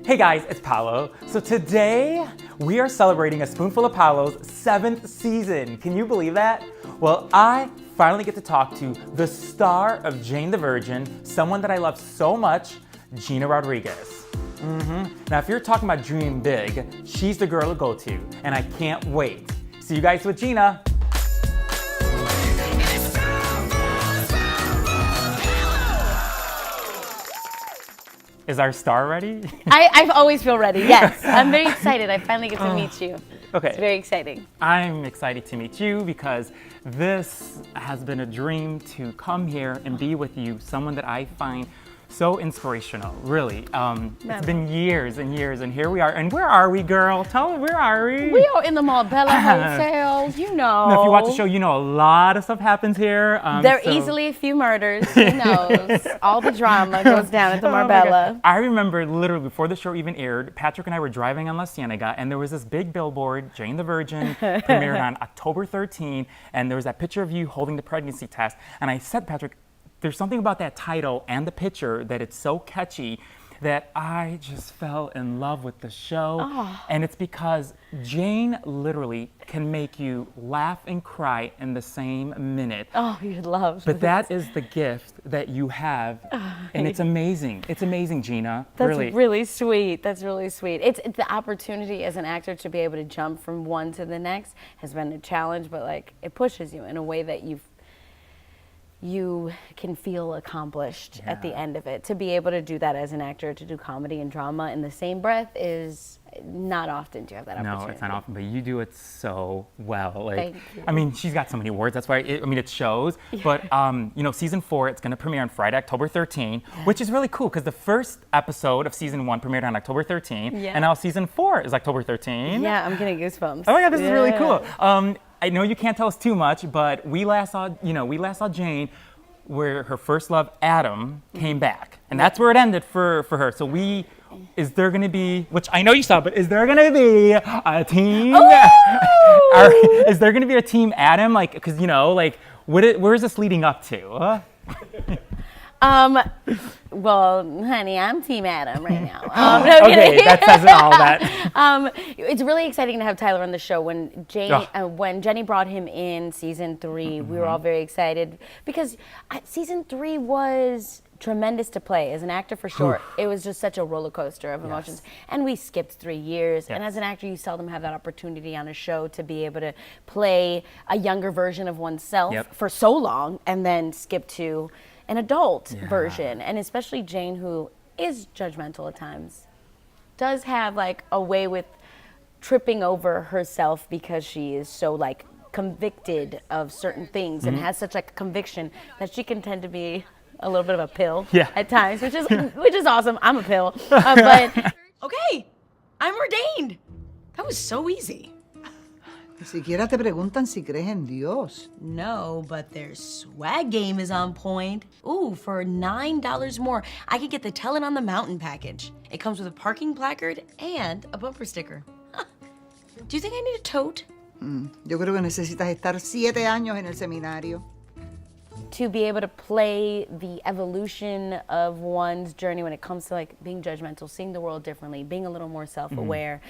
Hey guys, it's Paolo. So today we are celebrating a Spoonful of Paolo's 7th season. Can you believe that? Well, I finally get to talk to the star of Jane the Virgin, someone that I love so much, Gina Rodriguez. Now, if you're talking about dreaming big, she's the girl to go to, and I can't wait. See you guys with Gina. Is our star ready? I always feel ready, yes. I'm very excited. I finally get to meet you. Okay. It's very exciting. I'm excited to meet you because this has been a dream to come here and be with you, someone that I find so inspirational, really. It's been years and years, and here we are. And where are we, girl? Tell me, where are we? We are in the Marbella Hotel, you know. Now, if you watch the show, you know a lot of stuff happens here. There are easily a few murders, who knows? All the drama goes down at the Marbella. I remember literally before the show even aired, Patrick and I were driving on La Cienega, and there was this big billboard, Jane the Virgin, premiered on October 13, and there was that picture of you holding the pregnancy test. And I said, Patrick, there's something about that title and the picture that it's so catchy that I just fell in love with the show. Oh. And it's because Jane literally can make you laugh and cry in the same minute. Oh, you'd love But that is the gift that you have, and it's amazing. It's amazing, Gina. That's really sweet. That's really sweet. It's the opportunity as an actor to be able to jump from one to the next has been a challenge, but like it pushes you in a way that you can feel accomplished at the end of it. To be able to do that as an actor, to do comedy and drama in the same breath is not often do you have that opportunity. No, it's not often, but you do it so well. Like, Thank you. I mean, she's got so many awards. That's why, it shows. But, you know, season 4, it's going to premiere on Friday, October 13, which is really cool because the first episode of season 1 premiered on October 13, and now season 4 is October 13. Yeah, I'm getting goosebumps. Oh my God, this is really cool. I know you can't tell us too much, but we last saw Jane where her first love, Adam, came back. And that's where it ended for her. So is there going to be, which I know you saw, but is there going to be a team? Is there going to be a team Adam? Like, because, you know, like, where is this leading up to? Well, honey, I'm Team Adam right now. Okay, that says it all. That. It's really exciting to have Tyler on the show. When Jenny brought him in season 3, we were all very excited because season 3 was tremendous to play as an actor for sure. It was just such a roller coaster of emotions, and we skipped 3 years. And as an actor, you seldom have that opportunity on a show to be able to play a younger version of oneself for so long, and then skip to an adult version. And especially Jane, who is judgmental at times, does have like a way with tripping over herself because she is so like convicted of certain things and has such like a conviction that she can tend to be a little bit of a pill at times, which is awesome. I'm a pill. But okay, I'm ordained. That was so easy. Ni siquiera te preguntan si crees en Dios. No, but their swag game is on point. Ooh, for $9 more, I could get the Tellin' on the Mountain package. It comes with a parking placard and a bumper sticker. Huh. Do you think I need a tote? Yo creo que necesitas estar 7 años en el seminario. to be able to play the evolution of one's journey when it comes to like being judgmental, seeing the world differently, being a little more self-aware,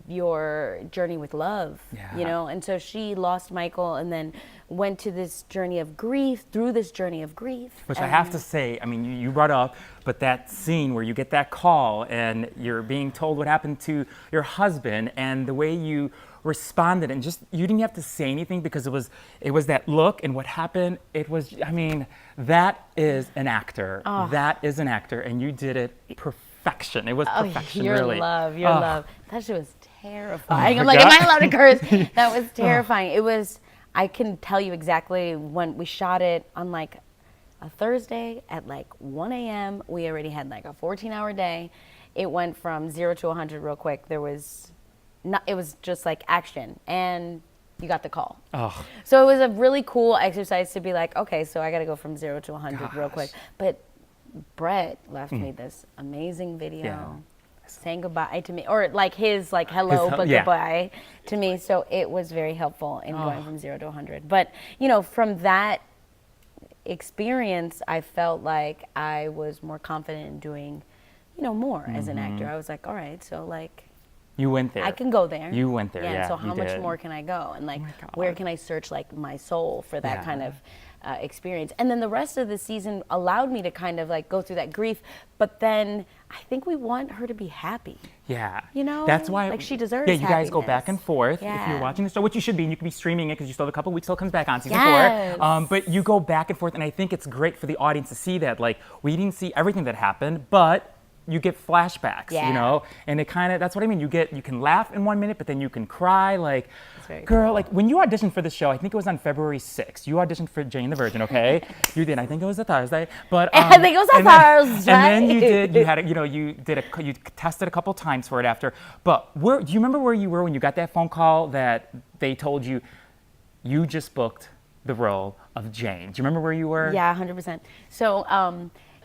your journey with love, you know? And so she lost Michael and then went to this journey of grief, through this journey of grief. Which I have to say, I mean, you brought up, but that scene where you get that call and you're being told what happened to your husband and the way you responded and just, you didn't have to say anything because it was that look and what happened. It was, I mean, that is an actor. Oh. That is an actor, and you did it perfection. It was perfection, your really. Love, your love. That shit was terrifying. I'm like, am I allowed to curse? That was terrifying. It was, I can tell you exactly when we shot it on like a Thursday at like 1 a.m. We already had like a 14-hour day. It went from 0 to 100 real quick. It was just like action, and you got the call. Oh. So it was a really cool exercise to be like, okay, so I got to go from 0 to 100 real quick. But Brett left me this amazing video saying goodbye to me, or like his like hello but goodbye to me. So it was very helpful in going from 0 to 100. But you know, from that experience, I felt like I was more confident in doing more as an actor. I was like, all right, so like, You went there. I can go there. You went there, yeah. So how you much did. more can I go? And like, my God. where can I search like my soul for that Yeah. kind of experience? And then the rest of the season allowed me to kind of like go through that grief. But then I think we want her to be happy. Yeah. You know? That's why. Like, she deserves Yeah, you guys go happiness. back and forth if Yeah. you're watching the show, which you should be, and you can be streaming it because you still have a couple weeks till it comes back on season Yes. 4. But you go back and forth, and I think it's great for the audience to see that. Like, we didn't see everything that happened, but you get flashbacks, Yeah. you know? And it kind of, that's what I mean. You can laugh in 1 minute, but then you can cry. Like, very girl, cool. like when you auditioned for the show, I think it was on February 6th. You auditioned for Jane the Virgin, okay? You did. I think it was a Thursday. But I think it was a Thursday. And then you tested a couple times for it after. But do you remember where you were when you got that phone call that they told you you just booked the role of Jane? Do you remember where you were? Yeah, 100%. So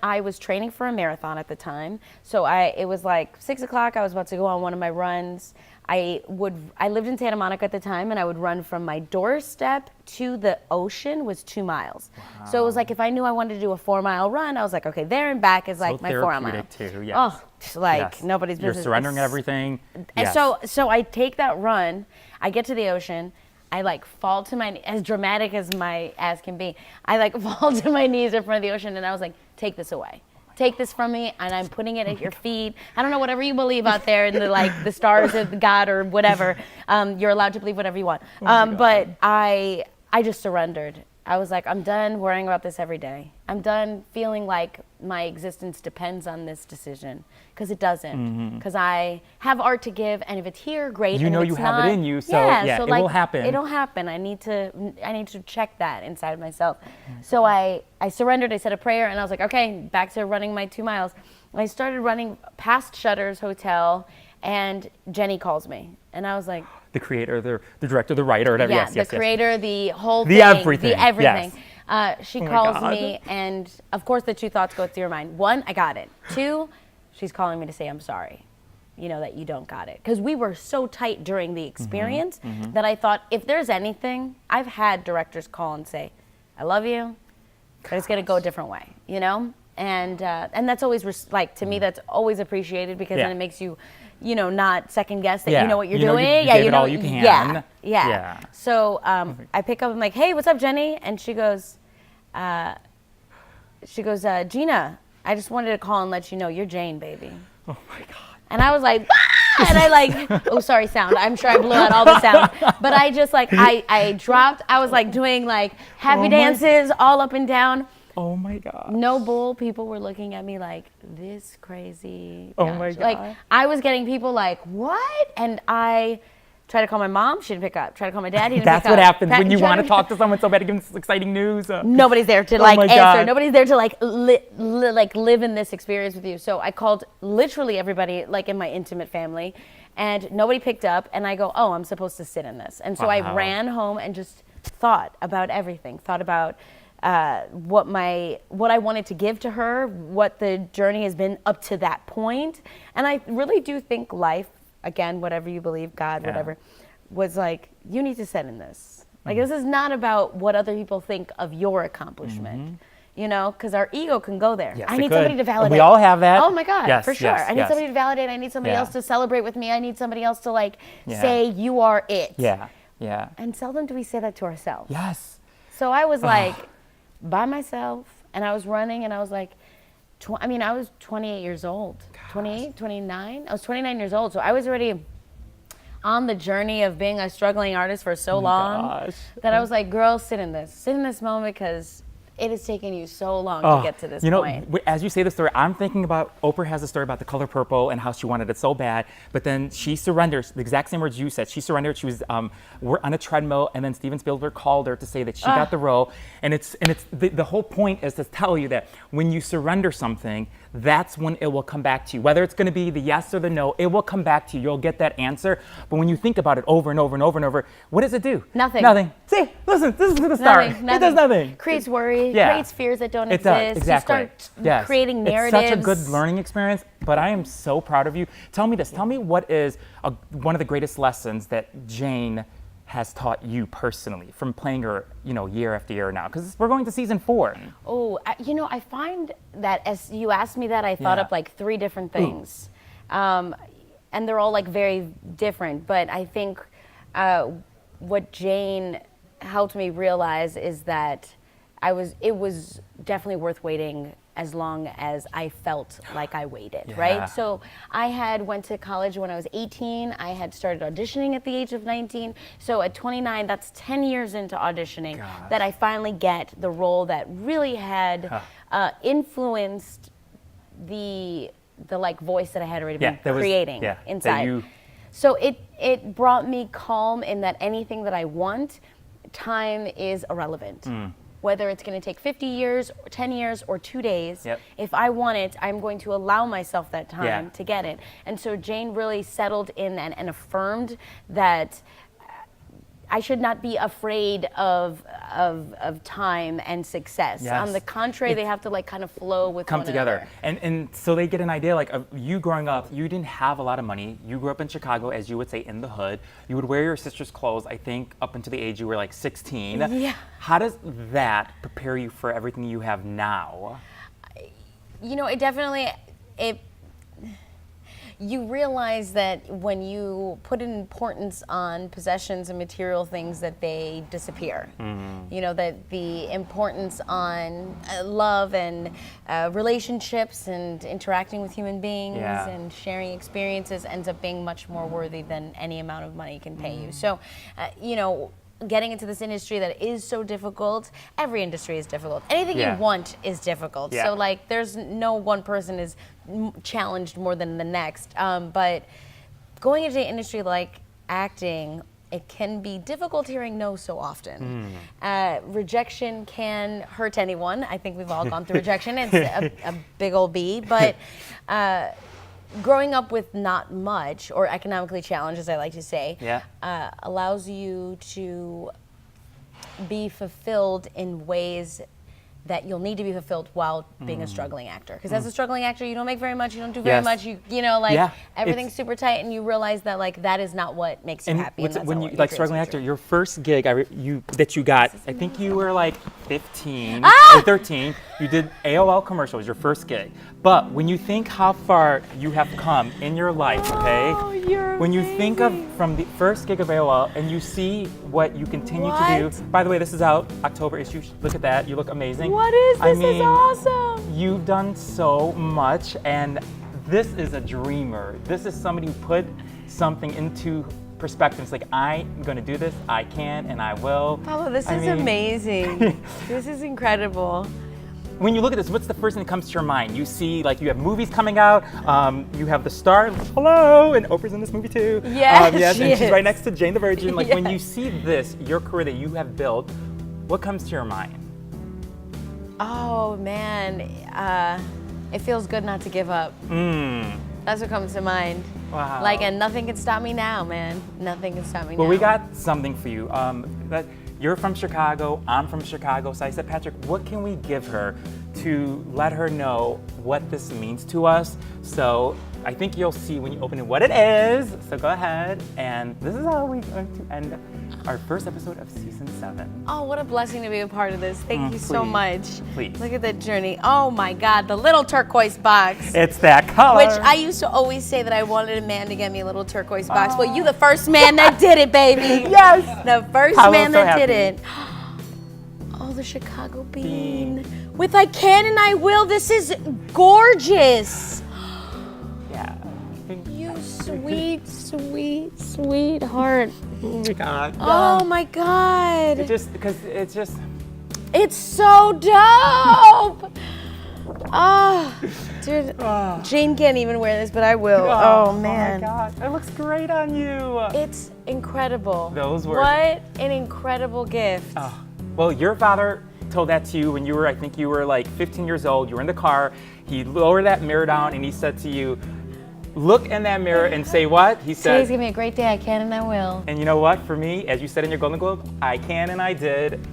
I was training for a marathon at the time. So it was like 6 o'clock. I was about to go on one of my runs. I lived in Santa Monica at the time, and I would run from my doorstep to the ocean was 2 miles. Wow. So it was like if I knew I wanted to do a 4-mile run, I was like, okay, there and back is like my 4 mile. Too, yes. Oh, it's like Yes. nobody's business. You're surrendering everything. And Yes. so I take that run. I get to the ocean. I like fall to my, as dramatic as my ass can be, I like fall to my knees in front of the ocean, and I was like, take this away. Take this from me, and I'm putting it at your feet. I don't know, whatever you believe out there in the stars of God or whatever. You're allowed to believe whatever you want. But I just surrendered. I was like, I'm done worrying about this every day. I'm done feeling like my existence depends on this decision, because it doesn't. Because I have art to give, and if it's here, great. You and know if you it's have not, it in you, so yeah, it will happen. It'll happen. I need to check that inside myself. So I surrendered. I said a prayer, and I was like, okay, back to running my 2 miles. I started running past Shutter's hotel, and Jenny calls me, and I was like, the creator, the director, the writer, whatever. yeah, Yes, the creator, the whole The thing, everything, the everything. yes. She Oh my calls God. me, and of course the two thoughts go through your mind. One, I got it. Two, she's calling me to say I'm sorry, that you don't got it. Because we were so tight during the experience that I thought, if there's anything, I've had directors call and say, I love you, but it's gonna go a different way, And that's always to me, that's always appreciated, because then it makes you, not second guess that you know what you're doing. You gave it all you can. Yeah. So I pick up. I'm like, hey, what's up, Jenny? And she goes, Gina, I just wanted to call and let you know you're Jane, baby. Oh my God. And I was like, ah! And I oh, sorry, sound. I'm sure I blew out all the sound. But I just I dropped. I was like doing like happy dances all up and down. Oh my God. No bull. People were looking at me like, this crazy. Oh my God. Like, I was getting people like, what? And I tried to call my mom. She didn't pick up. Tried to call my dad. He didn't That's pick what up. happens when you want to talk to someone so bad to give them exciting news. Nobody's there to my answer. God. Nobody's there to live in this experience with you. So I called literally everybody like in my intimate family, and nobody picked up. And I go, oh, I'm supposed to sit in this. And so I Wow. ran home and just thought about everything. Thought about what I wanted to give to her, what the journey has been up to that point. And I really do think life, again, whatever you believe, God, whatever, was like, you need to sit in this. Like, this is not about what other people think of your accomplishment. Because our ego can go there. Yes, I it need could. somebody to validate. We all have that. Oh my God, Yes, for sure. yes, I need yes. somebody to validate. I need somebody Yeah. else to celebrate with me. I need somebody else to Yeah. say you are it. Yeah. Yeah. And seldom do we say that to ourselves. Yes. So I was like by myself, and I was running, and I was like, I was 28 years old. 28, 29? I was 29 years old, so I was already on the journey of being a struggling artist for so long gosh. that I was like, girl, sit in this moment, because it has taken you so long to get to this point. As you say the story, I'm thinking about Oprah has a story about The Color Purple and how she wanted it so bad, but then she surrendered. The exact same words you said. She surrendered. She was we're on a treadmill, and then Steven Spielberg called her to say that she got the role. And it's the whole point is to tell you that when you surrender something, that's when it will come back to you. Whether it's going to be the yes or the no, it will come back to you. You'll get that answer. But when you think about it over and over and over and over, what does it do? Nothing. Nothing. See, listen, this is the start. Nothing. It does nothing. Creates worry, Yeah. creates fears that don't It does, exist. exactly. You start creating narratives. It's such a good learning experience, but I am so proud of you. Tell me this. Tell me what is one of the greatest lessons that Jane has taught you personally from playing her, year after year now? Because we're going to season 4. Oh, I find that as you asked me that, I thought Yeah. up like 3 different things. And they're all like very different. But I think what Jane helped me realize is that it was definitely worth waiting as long as I felt like I waited, Yeah. right? So I had went to college when I was 18. I had started auditioning at the age of 19. So at 29, that's 10 years into auditioning that I finally get the role that really had influenced the like voice that I had already been creating inside. So it brought me calm in that anything that I want, time is irrelevant. Whether it's going to take 50 years, or 10 years, or 2 days, if I want it, I'm going to allow myself that time to get it. And so Jane really settled in and affirmed that I should not be afraid of time and success. Yes. On the contrary, they have to like kind of flow with come one together. another. And so they get an idea like of you growing up, you didn't have a lot of money. You grew up in Chicago, as you would say, in the hood. You would wear your sister's clothes, I think, up until the age you were like 16. Yeah. How does that prepare you for everything you have now? It definitely, you realize that when you put an importance on possessions and material things that they disappear. That the importance on love and relationships and interacting with human beings and sharing experiences ends up being much more worthy than any amount of money can pay you. So, getting into this industry that is so difficult, every industry is difficult. Anything you want is difficult. So like there's no one person is challenged more than the next. But going into an industry like acting, it can be difficult hearing no so often. Rejection can hurt anyone. I think we've all gone through rejection. It's a big old B. But growing up with not much, or economically challenged, as I like to say, allows you to be fulfilled in ways that you'll need to be fulfilled while being a struggling actor. Because as a struggling actor, you don't make very much, you don't do very much, everything's super tight, and you realize that like that is not what makes you happy. And that's when not you what like your struggling dreams actor, are. your first gig that you got, I think you were like 15 or 13. You did AOL commercials, your first gig. But when you think how far you have come in your life, when you think of from the first gig of AOL and you see what you continue to do. By the way, this is out October issue. Look at that. You look amazing. What is this? Is awesome. You've done so much, and this is a dreamer. This is somebody who put something into perspective. It's like, I'm going to do this. I can, and I will. Paolo, this is amazing. This is incredible. When you look at this, what's the first thing that comes to your mind? You see, like, you have movies coming out. You have the star. Hello, and Oprah's in this movie too. Yes, and she's right next to Jane the Virgin. Like, when you Yes. see this, your career that you have built, what comes to your mind? Oh man, it feels good not to give up. That's what comes to mind. Wow. Like, and nothing can stop me now, man. Nothing can stop me now. Well, we got something for you. That you're from Chicago, I'm from Chicago. So I said, Patrick, what can we give her to let her know what this means to us? So I think you'll see when you open it what it is. So go ahead. And this is how we're going to end our first episode of season 7. Oh, what a blessing to be a part of this. Thank you so please. much. Please. Look at that journey. Oh my God, the little turquoise box. It's that color. Which I used to always say that I wanted a man to get me a little turquoise box. Well, you the first man that did it, baby. Yes. The first Paolo's man so that happy. did it. Oh, the Chicago bean. With I can and I will. This is gorgeous. Yeah. You sweet, sweet, sweetheart. Oh my God. Oh my God. It's so dope. Dude, Jane can't even wear this, but I will. Oh man. Oh my God. It looks great on you. It's incredible. Those were- What an incredible gift. Well, your father told that to you when you were, I think you were like 15 years old. You were in the car. He lowered that mirror down and he said to you, look in that mirror and say what? He Today's said, gonna be a great day. I can and I will. and you know what? For me, as you said in your Golden Globe, I can and I did.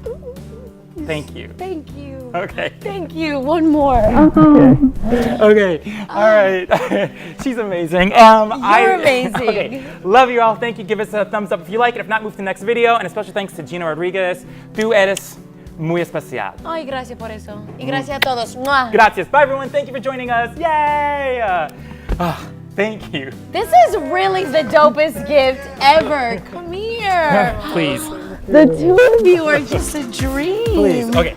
Thank you. Thank you. Okay. Thank you. One more. Okay. All right. She's amazing. You're amazing. Okay. Love you all. Thank you. Give us a thumbs up if you like it. If not, move to the next video. And a special thanks to Gina Rodriguez. Tú eres muy especial. Ay, gracias por eso. Y gracias a todos. Mua. Gracias. Bye, everyone. Thank you for joining us. Yay! Thank you. This is really the dopest gift ever. Come here. Please. The two of you are just a dream. Please. Okay.